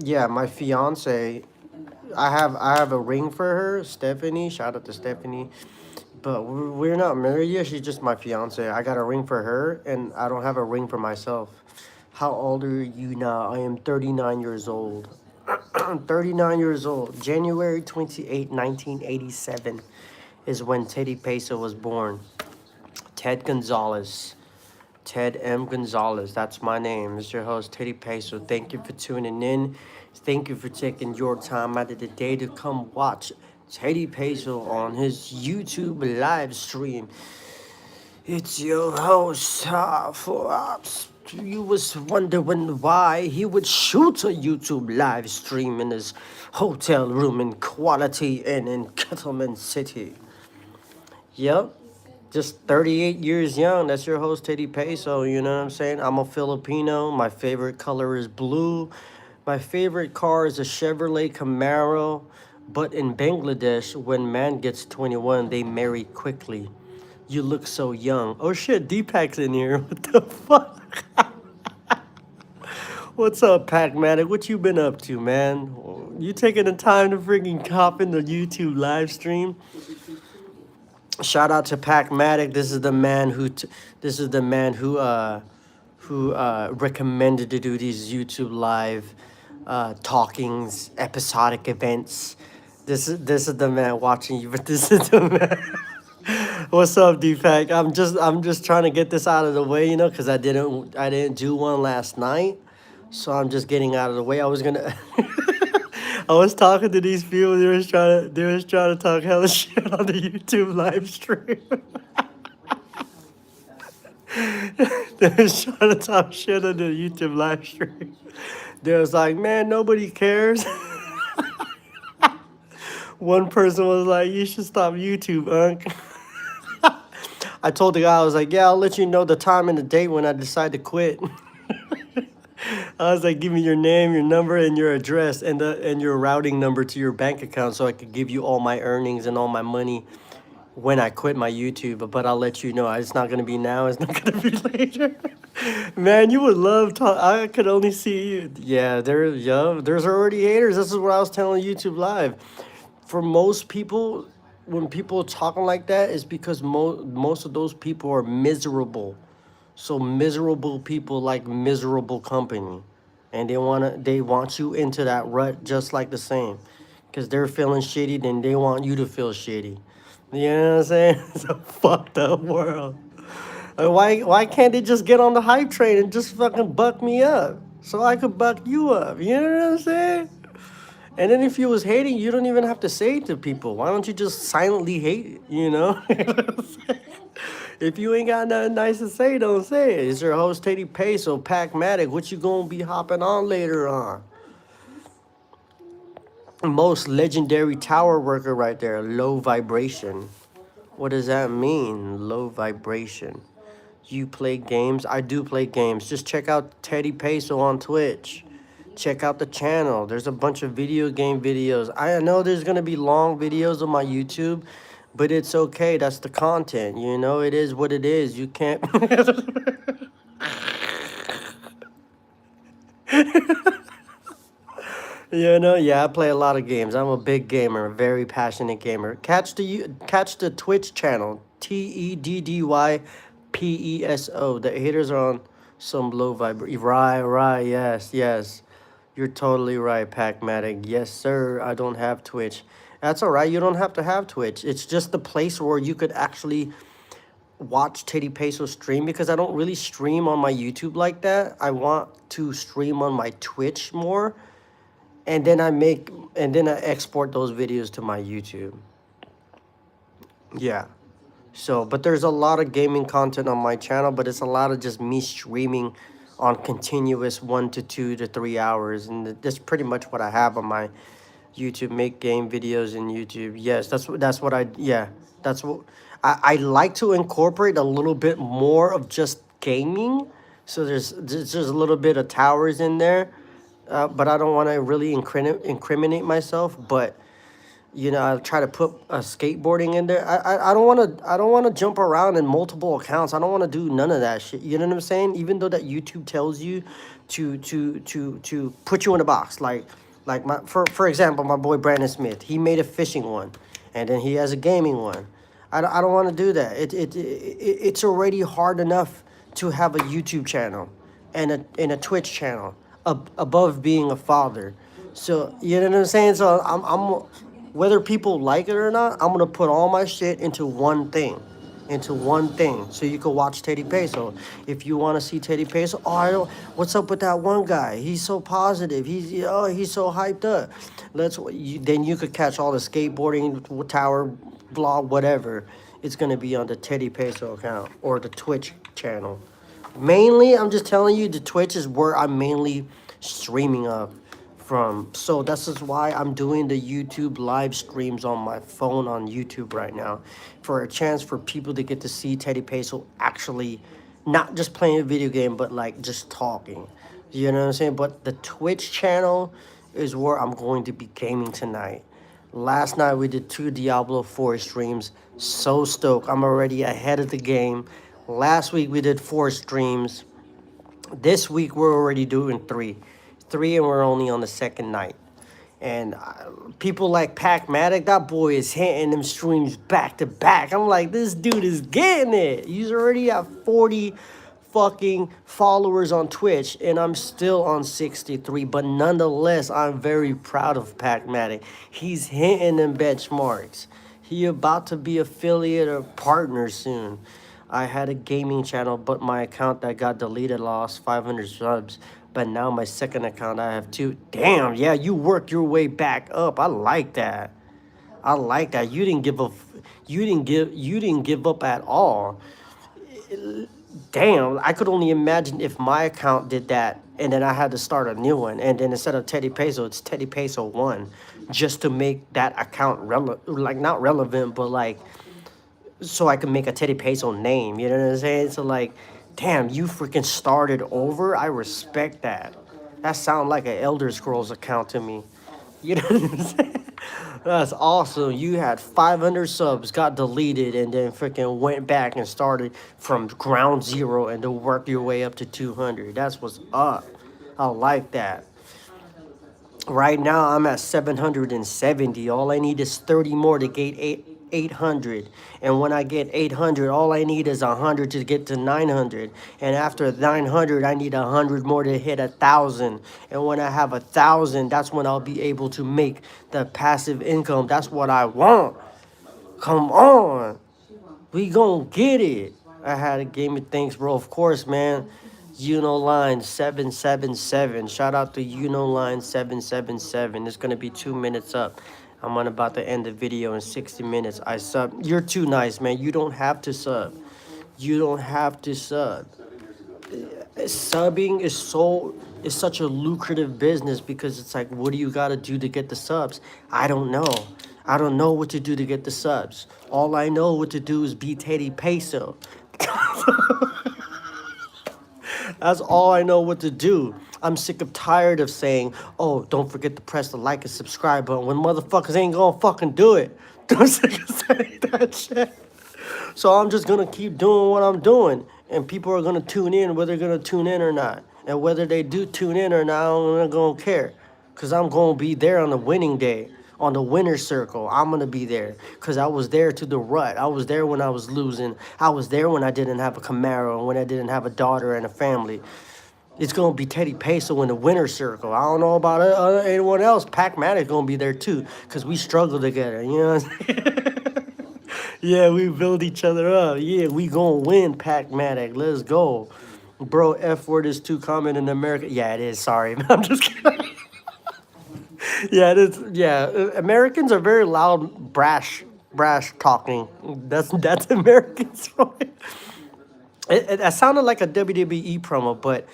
yeah, my fiance, I have a ring for her, Stephanie. Shout out to Stephanie. But we're not married yet. She's just my fiance. I got a ring for her, and I don't have a ring for myself. How old are you now? I am 39 years old. I'm 39 years old. January 28, 1987 is when Teddy Peso was born. Ted Gonzalez. Ted M. Gonzalez. That's my name. It's your host, Teddy Peso. Thank you for tuning in. Thank you for taking your time out of the day to come watch Teddy Peso on his YouTube live stream. It's your host, for us. You was wondering why he would shoot a YouTube live stream in his hotel room in Quality Inn in Kettleman City. Yep. Just 38 years young. That's your host, Teddy Peso. You know what I'm saying? I'm a Filipino. My favorite color is blue. My favorite car is a Chevrolet Camaro. But in Bangladesh, when man gets 21, they marry quickly. You look so young. Oh shit, Deepak's in here. What the fuck? What's up, Pac-Matic? What you been up to, man? You taking the time to freaking hop in the YouTube live stream? Shout out to Pac-Matic. This is the man who recommended to do these YouTube live talkings, episodic events. This is the man watching you, but this is the man. What's up, Deepak? I'm just trying to get this out of the way, because I didn't do one last night, so I'm just getting out of the way. I was gonna. I was talking to these people. They was trying to talk hella shit on the YouTube live stream. They was trying to talk shit on the YouTube live stream. They was like, man, nobody cares. One person was like, you should stop YouTube, Unc. I told the guy, I was like, yeah, I'll let you know the time and the date when I decide to quit. I was like, give me your name, your number, and your address, and your routing number to your bank account, so I could give you all my earnings and all my money when I quit my YouTube. But I'll let you know, it's not gonna be now. It's not gonna be later. Man, you would love talk. I could only see you. Yeah, there's already haters. This is what I was telling YouTube Live. For most people, when people are talking like that, it's because most of those people are miserable. So miserable people like miserable company, and they want you into that rut just like the same, because they're feeling shitty, then they want you to feel shitty. You know what I'm saying? It's a fucked up world. Like, why can't they just get on the hype train and just fucking buck me up so I could buck you up? You know what I'm saying? And then if you was hating, you don't even have to say it to people. Why don't you just silently hate it? If you ain't got nothing nice to say, don't say it. It's your host, Teddy Peso, Pac-Matic. What you gonna be hopping on later on? Most legendary tower worker right there, low vibration. What does that mean, low vibration? You play games? I do play games. Just check out Teddy Peso on Twitch. Check out the channel. There's a bunch of video game videos. I know there's going to be long videos on my YouTube, but it's okay. That's the content. It is what it is. You can't. Yeah, I play a lot of games. I'm a big gamer, a very passionate gamer. Catch the Twitch channel, TEDDYPESO. The haters are on some low vibration. Right, yes, yes. You're totally right, Pacmatic. Yes, sir. I don't have Twitch. That's all right. You don't have to have Twitch. It's just the place where you could actually watch TeddyPESO stream because I don't really stream on my YouTube like that. I want to stream on my Twitch more, and then I export those videos to my YouTube. Yeah. So, but there's a lot of gaming content on my channel, but it's a lot of just me streaming on continuous 1 to 2 to 3 hours, and that's pretty much what I have on my YouTube. Make game videos in YouTube. Yes, that's what I yeah. That's what I like to incorporate a little bit more of just gaming. So there's just a little bit of towers in there, but I don't want to really incriminate myself. But I try to put skateboarding in there. I don't want to jump around in multiple accounts. I don't want to do none of that shit. You know what I'm saying? Even though that YouTube tells you to put you in a box, like my for example, my boy Brandon Smith, he made a fishing one, and then he has a gaming one. I don't want to do that. It's already hard enough to have a YouTube channel and a Twitch channel above being a father. So you know what I'm saying? So I'm whether people like it or not, I'm gonna put all my shit into one thing. Into one thing. So you can watch Teddy Peso. If you wanna see Teddy Peso, oh I don't what's up with that one guy? He's so positive. He's so hyped up. Then you could catch all the skateboarding tower vlog, whatever. It's gonna be on the Teddy Peso account or the Twitch channel. Mainly, I'm just telling you, the Twitch is where I'm mainly streaming from. So this is why I'm doing the YouTube live streams on my phone on YouTube right now, for a chance for people to get to see Teddy Peso actually not just playing a video game, but like just talking. You know what I'm saying? But the Twitch channel is where I'm going to be gaming tonight. Last night we did 2 Diablo 4 streams. So stoked. I'm already ahead of the game. Last week we did 4 streams. This week we're already doing three, and we're only on the second night. And people like Pacmatic, that boy is hitting them streams back to back. I'm like, this dude is getting it. He's already at 40 fucking followers on Twitch, and I'm still on 63. But nonetheless, I'm very proud of Pacmatic. He's hitting them benchmarks. He about to be affiliate or partner soon. I had a gaming channel, but my account that got deleted lost 500 subs. But now my second account, I have 2. Damn, yeah, you worked your way back up. I like that. I like that. You didn't give up. You didn't give up at all. Damn, I could only imagine if my account did that and then I had to start a new one. And then instead of Teddy Peso, it's Teddy Peso 1, just to make that account like not relevant, but like so I can make a Teddy Peso name. You know what I'm saying? So like, damn, you freaking started over. I respect that. That sounds like an Elder Scrolls account to me. You know what I'm saying? That's awesome. You had 500 subs, got deleted, and then freaking went back and started from ground zero and to work your way up to 200. That's what's up. I like that. Right now, I'm at 770. All I need is 30 more to get 800. And when I get 800, all I need is 100 to get to 900. And after 900, I need 100 more to hit 1,000. And when I have 1,000, that's when I'll be able to make the passive income. That's what I want. Come on. We gonna get it. I had a game of thanks, bro. Of course, man. Unoline 777. Shout out to Unoline 777. It's gonna be 2 minutes up. I'm on about to end the video in 60 minutes. I sub. You're too nice, man. You don't have to sub. You don't have to sub. Subbing is such a lucrative business because it's like, what do you gotta do to get the subs? I don't know. I don't know what to do to get the subs. All I know what to do is be Teddy Peso. That's all I know what to do. I'm sick of tired of saying, oh, don't forget to press the like and subscribe button when motherfuckers ain't gonna fucking do it. I'm sick of saying that shit. So I'm just gonna keep doing what I'm doing. And people are gonna tune in whether they're gonna tune in or not. And whether they do tune in or not, I'm not gonna care. Cause I'm gonna be there on the winning day. On the winner's circle, I'm gonna be there. Cause I was there to the rut. I was there when I was losing. I was there when I didn't have a Camaro and when I didn't have a daughter and a family. It's gonna be Teddy Peso in the winner circle. I don't know about anyone else. Pac-Matic gonna be there too, cause we struggle together. You know what I'm saying? Yeah, we build each other up. Yeah, we gonna win, Pac-Matic. Let's go, bro. F word is too common in America. Yeah, it is. Sorry, I'm just kidding. Yeah, it is. Yeah, Americans are very loud, brash talking. That's Americans. That sounded like a WWE promo, but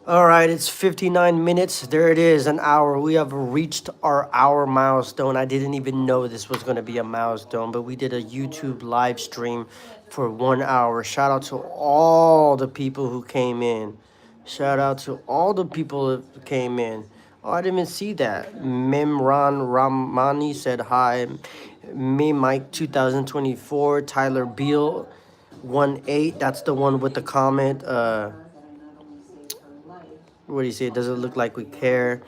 all right, it's 59 minutes. There it is, an hour. We have reached our hour milestone. I didn't even know this was going to be a milestone, but we did a YouTube live stream for 1 hour. Shout out to all the people who came in. Shout out to all the people that came in. Oh, I didn't even see that. Memran Ramani said hi. Me Mike 2024. Tyler Beal 18. That's the one with the comment. What do you say? Does it look like we care?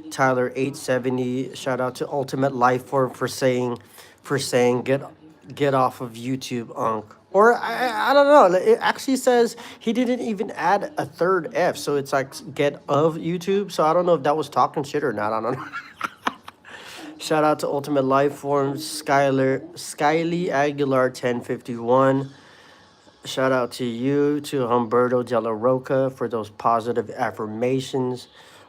Tyler 870. Shout out to Ultimate Life for saying get off of YouTube, Unc. Or I don't know. It actually says he didn't even add a third F, so it's like get of YouTube. So I don't know if that was talking shit or not. I don't know. Shout out to Ultimate Life Form, Skyly Aguilar 1051. Shout out to you, to Humberto De La Roca for those positive affirmations.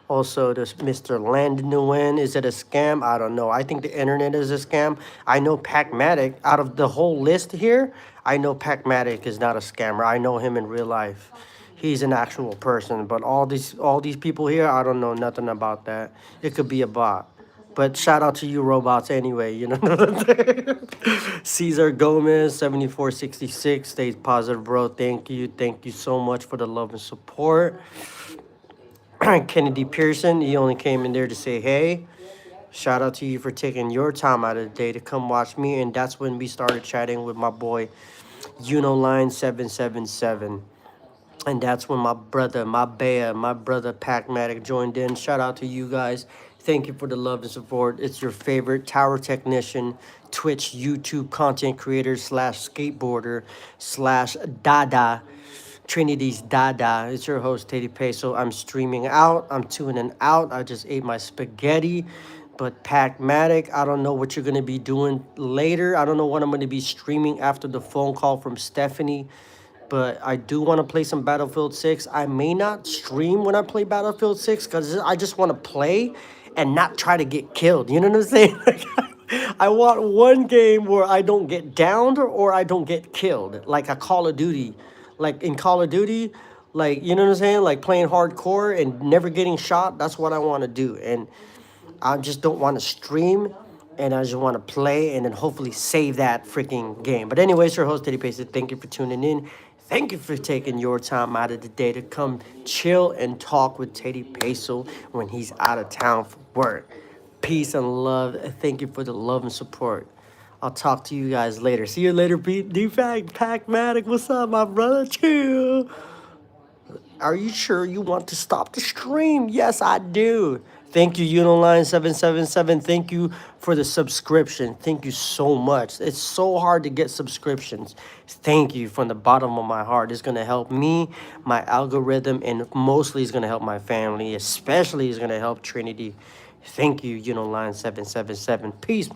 Also, this Mr. Landon Nguyen. Is it a scam? I don't know. I think the internet is a scam. I know Pacmatic, out of the whole list here, I know Pacmatic is not a scammer. I know him in real life. He's an actual person. But all these people here, I don't know nothing about that. It could be a bot. But shout out to you robots anyway, you know what I'm saying? Cesar Gomez, 7466, stays positive, bro. Thank you. Thank you so much for the love and support. Kennedy Pearson, he only came in there to say hey. Shout out to you for taking your time out of the day to come watch me. And that's when we started chatting with my boy, Unoline777. And that's when my brother, my brother Pacmatic joined in. Shout out to you guys. Thank you for the love and support. It's your favorite tower technician, Twitch, YouTube content creator slash skateboarder slash Dada. Trinity's Dada. It's your host, TeddyPESO. I'm streaming out. I'm tuning out. I just ate my spaghetti. But Pacmatic, I don't know what you're going to be doing later. I don't know what I'm going to be streaming after the phone call from Stephanie. But I do want to play some Battlefield 6. I may not stream when I play Battlefield 6 because I just want to play and not try to get killed. You know what I'm saying? Like, I want one game where I don't get downed or I don't get killed, like a Call of Duty. Like in Call of Duty, like, you know what I'm saying? Like playing hardcore and never getting shot. That's what I want to do. And I just don't want to stream, and I just want to play and then hopefully save that freaking game. But anyways, your host, Teddy Pace, thank you for tuning in. Thank you for taking your time out of the day to come chill and talk with Teddy Peso when he's out of town for work. Peace and love. Thank you for the love and support. I'll talk to you guys later. See you later, Pete. D-Fact, Pacmatic. What's up, my brother? Chill. Are you sure you want to stop the stream? Yes, I do. Thank you, Unoline777. Thank you for the subscription. Thank you so much. It's so hard to get subscriptions. Thank you from the bottom of my heart. It's going to help me, my algorithm, and mostly it's going to help my family. Especially it's going to help Trinity. Thank you, Unoline777. Peace.